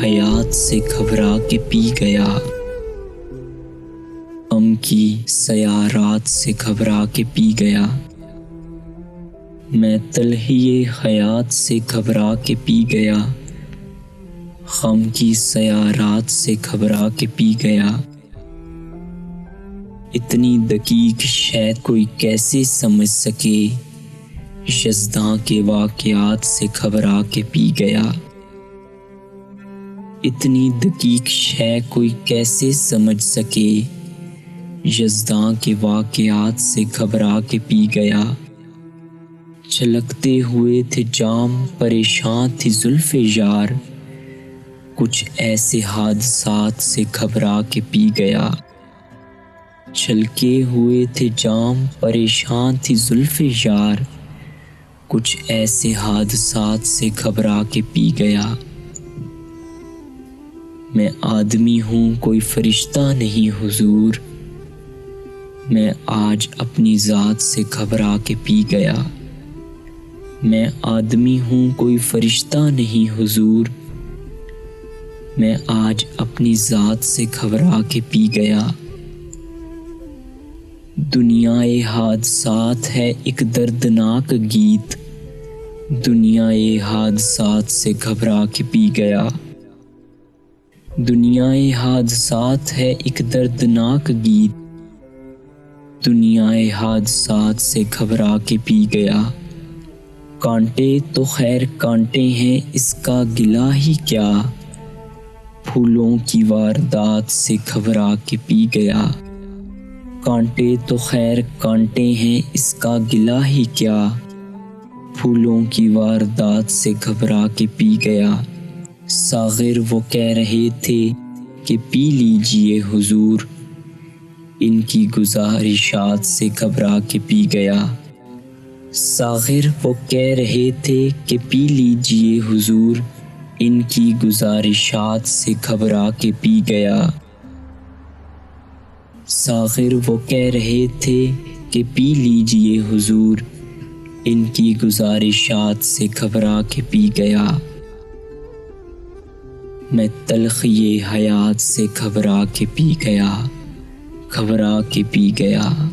हयात से घबरा के पी गया, गम की सयारात से घबरा के पी गया। मैं तलहिए हयात से घबरा के पी गया, गम की सयारात से घबरा के पी गया। इतनी दकीक शै कोई कैसे समझ सके, यज़दां के वाक़यात से घबरा के पी गया। इतनी दकीक शै कोई कैसे समझ सके, यज़दां के वाक़यात से घबरा के पी गया। छलकते हुए थे जाम, परेशान थी जुल्फ़े यार, कुछ ऐसे हादसात से घबरा के पी गया। छलके हुए थे जाम, परेशान थी जुल्फ़े यार, कुछ ऐसे हादसात से घबरा के पी गया। मैं आदमी हूँ कोई फरिश्ता नहीं हुजूर, मैं आज अपनी ज़ात से घबरा के पी गया। मैं आदमी हूँ कोई फरिश्ता नहीं हुजूर, मैं आज अपनी ज़ात से घबरा के पी गया। दुनियाए हादसात है एक दर्दनाक गीत, दुनियाए हादसात से घबरा के पी गया। दुनियाए हादसात है एक दर्दनाक गीत, दुनियाए हादसात से घबरा के पी गया। कांटे तो खैर कांटे हैं, इसका गिला ही क्या, फूलों की वारदात से घबरा के पी गया। कांटे तो खैर कांटे हैं, इसका गिला ही क्या, फूलों की वारदात से घबरा के पी गया। सागिर वो कह रहे थे कि पी लीजिए हुजूर, इनकी गुजारिशात से घबरा के पी गया। सागिर वो कह रहे थे कि पी लीजिए हुजूर, इनकी गुजारिशात से घबरा के पी गया। सागिर वो कह रहे थे कि पी लीजिए हुजूर, इनकी गुजारिशात से घबरा के पी गया। मैं तलखिए हयात से घबरा के पी गया, घबरा के पी गया।